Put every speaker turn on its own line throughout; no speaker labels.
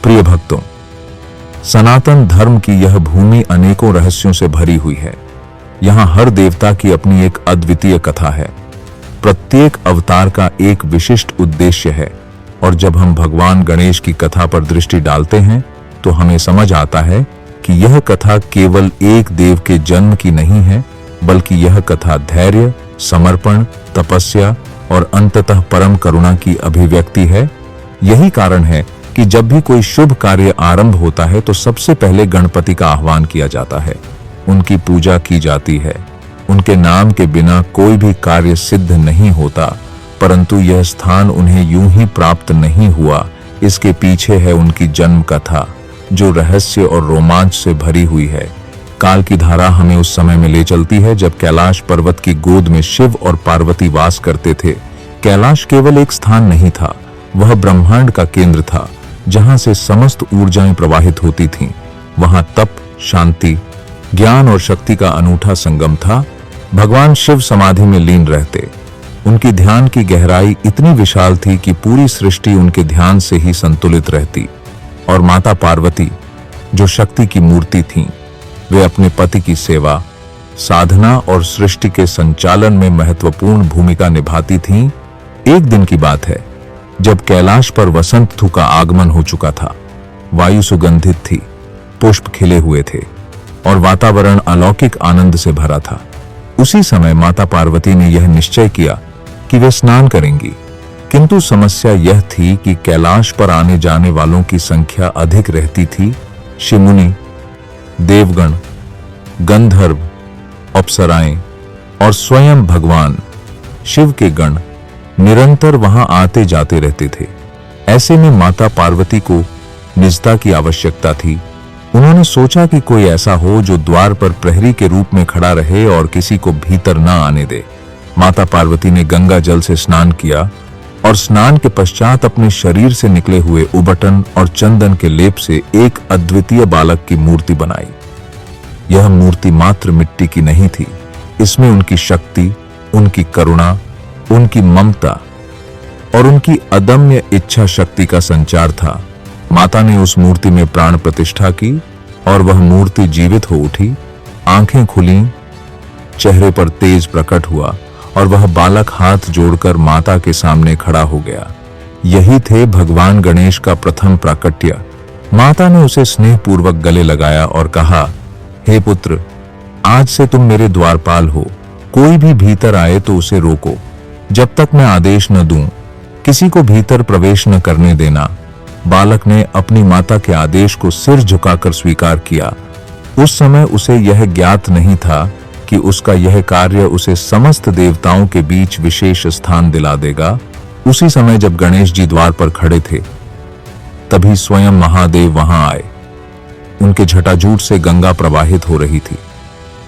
प्रिय भक्तों, सनातन धर्म की यह भूमि अनेकों रहस्यों से भरी हुई है। यहाँ हर देवता की अपनी एक अद्वितीय कथा है। प्रत्येक अवतार का एक विशिष्ट उद्देश्य है और जब हम भगवान गणेश की कथा पर दृष्टि डालते हैं तो हमें समझ आता है कि यह कथा केवल एक देव के जन्म की नहीं है, बल्कि यह कथा धैर्य, समर्पण, तपस्या और अंततः परम करुणा की अभिव्यक्ति है। यही कारण है कि जब भी कोई शुभ कार्य आरंभ होता है तो सबसे पहले गणपति का आह्वान किया जाता है, उनकी पूजा की जाती है। उनके नाम के बिना कोई भी कार्य सिद्ध नहीं होता, परंतु यह स्थान उन्हें यूं ही प्राप्त नहीं हुआ। इसके पीछे है उनकी जन्म कथा, जो रहस्य और रोमांच से भरी हुई है। काल की धारा हमें उस समय में ले चलती है जब कैलाश पर्वत की गोद में शिव और पार्वती वास करते थे। कैलाश केवल एक स्थान नहीं था, वह ब्रह्मांड का केंद्र था, जहां से समस्त ऊर्जाएं प्रवाहित होती थीं। वहां तप, शांति, ज्ञान और शक्ति का अनूठा संगम था। भगवान शिव समाधि में लीन रहते। उनकी ध्यान की गहराई इतनी विशाल थी कि पूरी सृष्टि उनके ध्यान से ही संतुलित रहती। और माता पार्वती, जो शक्ति की मूर्ति थीं, वे अपने पति की सेवा, साधना और सृष्टि के संचालन में महत्वपूर्ण भूमिका निभाती थीं। एक दिन की बात है जब कैलाश पर वसंत ऋतु का आगमन हो चुका था। वायु सुगंधित थी, पुष्प खिले हुए थे और वातावरण अलौकिक आनंद से भरा था। उसी समय माता पार्वती ने यह निश्चय किया कि वे स्नान करेंगी, किंतु समस्या यह थी कि कैलाश पर आने जाने वालों की संख्या अधिक रहती थी। शिमुनि, देवगण, गंधर्व, अप्सराएं और स्वयं भगवान शिव के गण निरंतर वहां आते जाते रहते थे। ऐसे में माता पार्वती को निजता की आवश्यकता थी। उन्होंने सोचा कि कोई ऐसा हो जो द्वार पर प्रहरी के रूप में खड़ा रहे और किसी को भीतर न आने दे। माता पार्वती ने गंगा जल से स्नान किया और स्नान के पश्चात अपने शरीर से निकले हुए उबटन और चंदन के लेप से एक अद्वितीय बालक की मूर्ति बनाई। यह मूर्ति मात्र मिट्टी की नहीं थी, इसमें उनकी शक्ति, उनकी करुणा, उनकी ममता और उनकी अदम्य इच्छा शक्ति का संचार था। माता ने उस मूर्ति में प्राण प्रतिष्ठा की और वह मूर्ति जीवित हो उठी। आंखें खुली, चेहरे पर तेज प्रकट हुआ और वह बालक हाथ जोड़कर माता के सामने खड़ा हो गया। यही थे भगवान गणेश का प्रथम प्राकट्य। माता ने उसे स्नेहपूर्वक गले लगाया और कहा, हे पुत्र, आज से तुम मेरे द्वारपाल हो। कोई भी भीतर आए तो उसे रोको। जब तक मैं आदेश न दूं, किसी को भीतर प्रवेश न करने देना। बालक ने अपनी माता के आदेश को सिर झुकाकर स्वीकार किया। उस समय उसे यह ज्ञात नहीं था कि उसका यह कार्य उसे समस्त देवताओं के बीच विशेष स्थान दिला देगा। उसी समय जब गणेश जी द्वार पर खड़े थे, तभी स्वयं महादेव वहां आए। उनके जटाजूट से गंगा प्रवाहित हो रही थी।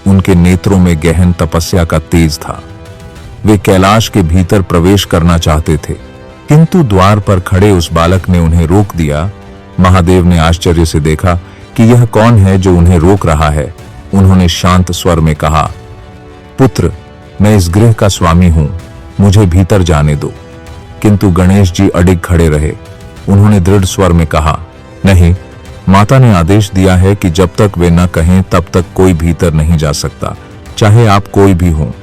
उनके नेत्रों में गहन तपस्या का तेज था। वे कैलाश के भीतर प्रवेश करना चाहते थे, किंतु द्वार पर खड़े उस बालक ने उन्हें रोक दिया। महादेव ने आश्चर्य से देखा कि यह कौन है जो उन्हें रोक रहा है। उन्होंने शांत स्वर में कहा, पुत्र, मैं इस गृह का स्वामी हूं, मुझे भीतर जाने दो। किंतु गणेश जी अडिग खड़े रहे। उन्होंने दृढ़ स्वर में कहा, नहीं, माता ने आदेश दिया है कि जब तक वे न कहें तब तक कोई भीतर नहीं जा सकता, चाहे आप कोई भी हो।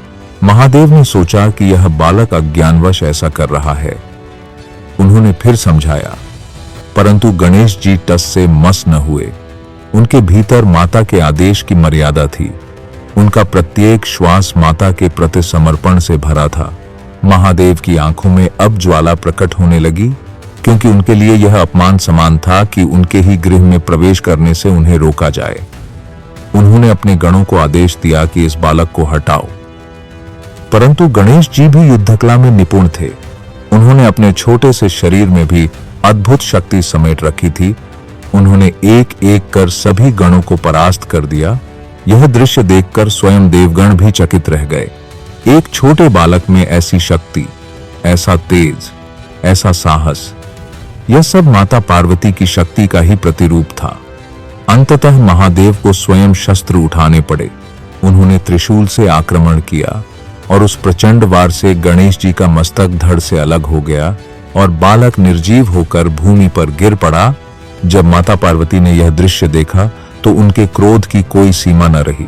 महादेव ने सोचा कि यह बालक अज्ञानवश ऐसा कर रहा है। उन्होंने फिर समझाया, परंतु गणेश जी टस से मस न हुए। उनके भीतर माता के आदेश की मर्यादा थी। उनका प्रत्येक श्वास माता के प्रति समर्पण से भरा था। महादेव की आंखों में अब ज्वाला प्रकट होने लगी, क्योंकि उनके लिए यह अपमान समान था कि उनके ही गृह में प्रवेश करने से उन्हें रोका जाए। उन्होंने अपने गणों को आदेश दिया कि इस बालक को हटाओ, परंतु गणेश जी भी युद्धकला में निपुण थे। उन्होंने अपने छोटे से शरीर में भी अद्भुत शक्ति समेट रखी थी। उन्होंने एक एक कर सभी गणों को परास्त कर दिया। यह दृश्य देखकर स्वयं देवगण भी चकित रह गए। एक छोटे बालक में ऐसी शक्ति, ऐसा तेज, ऐसा साहस, यह सब माता पार्वती की शक्ति का ही प्रतिरूप था। अंततः महादेव को स्वयं शस्त्र उठाने पड़े। उन्होंने त्रिशूल से आक्रमण किया और उस प्रचंड वार से गणेश जी का मस्तक धड़ से अलग हो गया और बालक निर्जीव होकर भूमि पर गिर पड़ा। जब माता पार्वती ने यह दृश्य देखा तो उनके क्रोध की कोई सीमा न रही।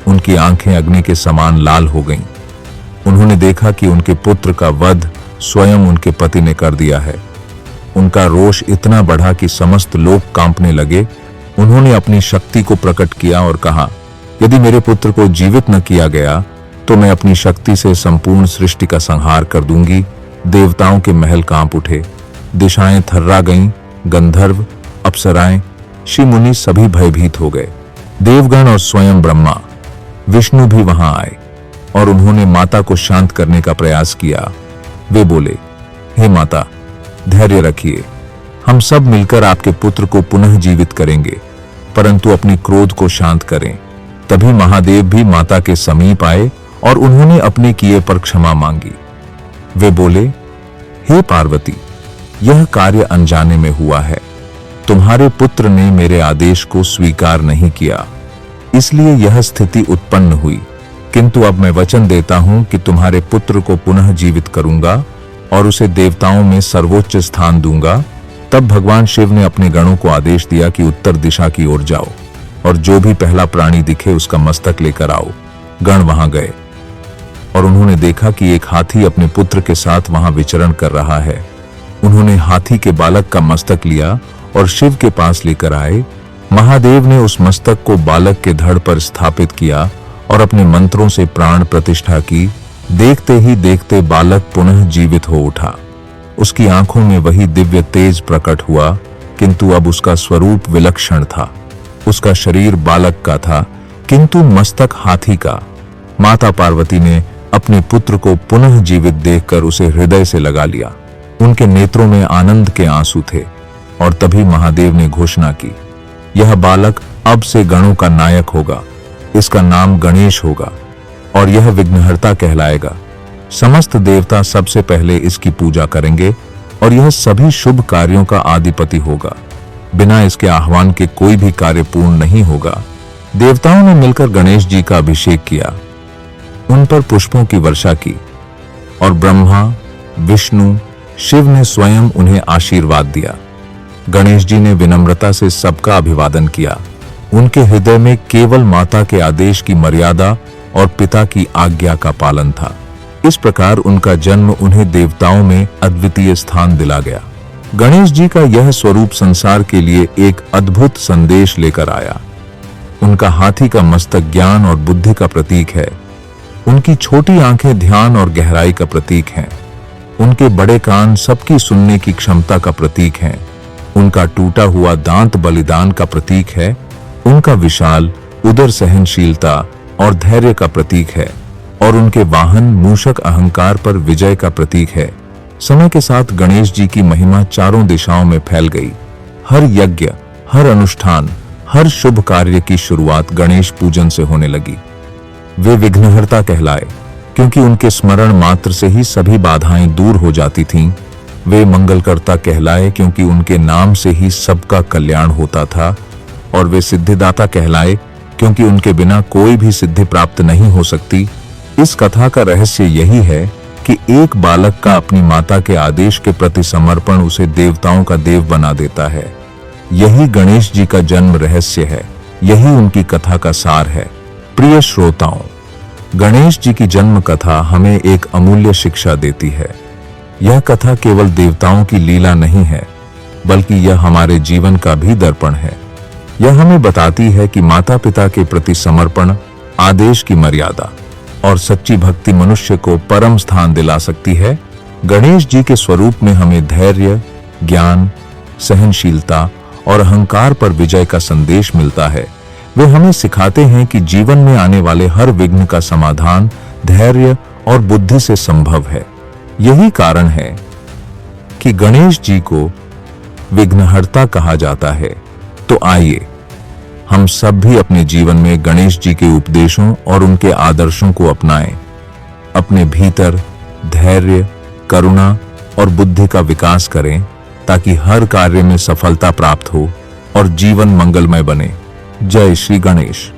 उनकी आंखें अग्नि के समान लाल हो गईं। उन्होंने देखा कि उनके पुत्र का वध स्वयं उनके पति ने कर दिया है। उनका रोष इतना बढ़ा कि समस्त लोग कांपने लगे। उन्होंने अपनी शक्ति को प्रकट किया और कहा, यदि मेरे पुत्र को जीवित न किया गया तो मैं अपनी शक्ति से संपूर्ण सृष्टि का संहार कर दूंगी। देवताओं के महल कांप उठे, दिशाएं थर्रा गईं, गंधर्व, अप्सराएं, ऋषि मुनि सभी भयभीत हो गए। देवगण और स्वयं ब्रह्मा विष्णु भी वहां आए और उन्होंने माता को शांत करने का प्रयास किया। वे बोले, हे माता, धैर्य रखिए, हम सब मिलकर आपके पुत्र को पुनः जीवित करेंगे, परंतु अपने क्रोध को शांत करें। तभी महादेव भी माता के समीप आए और उन्होंने अपने किए पर क्षमा मांगी। वे बोले, हे पार्वती, यह कार्य अनजाने में हुआ है। तुम्हारे पुत्र ने मेरे आदेश को स्वीकार नहीं किया, इसलिए यह स्थिति उत्पन्न हुई। किंतु अब मैं वचन देता हूं कि तुम्हारे पुत्र को पुनः जीवित करूंगा और उसे देवताओं में सर्वोच्च स्थान दूंगा। तब भगवान शिव ने अपने गणों को आदेश दिया कि उत्तर दिशा की ओर जाओ और जो भी पहला प्राणी दिखे उसका मस्तक लेकर आओ। गण वहां गए और उन्होंने देखा कि एक हाथी अपने पुत्र के साथ वहां विचरण कर रहा है। उन्होंने हाथी के बालक का मस्तक लिया और शिव के पास लेकर आए। महादेव ने उस मस्तक को बालक के धड़ पर स्थापित किया और अपने मंत्रों से प्राण प्रतिष्ठा की। देखते ही देखते बालक पुनः जीवित हो उठा। उसकी आंखों में वही दिव्य तेज प्रकट हुआ, किंतु अब उसका स्वरूप विलक्षण था। उसका शरीर बालक का था, किंतु मस्तक हाथी का। माता पार्वती ने अपने पुत्र को पुनः जीवित देखकर उसे हृदय से लगा लिया। उनके नेत्रों में आनंद के आंसू थे और तभी महादेव ने घोषणा की, यह बालक अब से गणों का नायक होगा। इसका नाम गणेश होगा और यह विघ्नहर्ता कहलाएगा। समस्त देवता सबसे पहले इसकी पूजा करेंगे और यह सभी शुभ कार्यों का आदिपति होगा। बिना इसके आह्वान के कोई भी कार्य पूर्ण नहीं होगा। देवताओं ने मिलकर गणेश जी का अभिषेक किया, उन पर पुष्पों की वर्षा की और ब्रह्मा, विष्णु, शिव ने स्वयं उन्हें आशीर्वाद दिया। गणेश जी ने विनम्रता से सबका अभिवादन किया। उनके हृदय में केवल माता के आदेश की मर्यादा और पिता की आज्ञा का पालन था। इस प्रकार उनका जन्म उन्हें देवताओं में अद्वितीय स्थान दिला गया। गणेश जी का यह स्वरूप संसार के लिए एक अद्भुत संदेश लेकर आया। उनका हाथी का मस्तक ज्ञान और बुद्धि का प्रतीक है। उनकी छोटी आंखें ध्यान और गहराई का प्रतीक हैं। उनके बड़े कान सबकी सुनने की क्षमता का प्रतीक हैं। उनका टूटा हुआ दांत बलिदान का प्रतीक है। उनका विशाल उदर सहनशीलता और धैर्य का प्रतीक है और उनके वाहन मूषक अहंकार पर विजय का प्रतीक है। समय के साथ गणेश जी की महिमा चारों दिशाओं में फैल गई। हर यज्ञ, हर अनुष्ठान, हर शुभ कार्य की शुरुआत गणेश पूजन से होने लगी। वे विघ्नहर्ता कहलाए क्योंकि उनके स्मरण मात्र से ही सभी बाधाएं दूर हो जाती थीं। वे मंगलकर्ता कहलाए क्योंकि उनके नाम से ही सबका कल्याण होता था। और वे सिद्धिदाता कहलाए क्योंकि उनके बिना कोई भी सिद्धि प्राप्त नहीं हो सकती। इस कथा का रहस्य यही है कि एक बालक का अपनी माता के आदेश के प्रति समर्पण उसे देवताओं का देव बना देता है। यही गणेश जी का जन्म रहस्य है। यही उनकी कथा का सार है। प्रिय श्रोताओं, गणेश जी की जन्म कथा हमें एक अमूल्य शिक्षा देती है। यह कथा केवल देवताओं की लीला नहीं है, बल्कि यह हमारे जीवन का भी दर्पण है। यह हमें बताती है कि माता पिता के प्रति समर्पण, आदेश की मर्यादा और सच्ची भक्ति मनुष्य को परम स्थान दिला सकती है। गणेश जी के स्वरूप में हमें धैर्य, ज्ञान, सहनशीलता और अहंकार पर विजय का संदेश मिलता है। वे हमें सिखाते हैं कि जीवन में आने वाले हर विघ्न का समाधान धैर्य और बुद्धि से संभव है। यही कारण है कि गणेश जी को विघ्नहर्ता कहा जाता है। तो आइए हम सब भी अपने जीवन में गणेश जी के उपदेशों और उनके आदर्शों को अपनाएं। अपने भीतर धैर्य, करुणा और बुद्धि का विकास करें ताकि हर कार्य में सफलता प्राप्त हो और जीवन मंगलमय बने। जय श्री गणेश।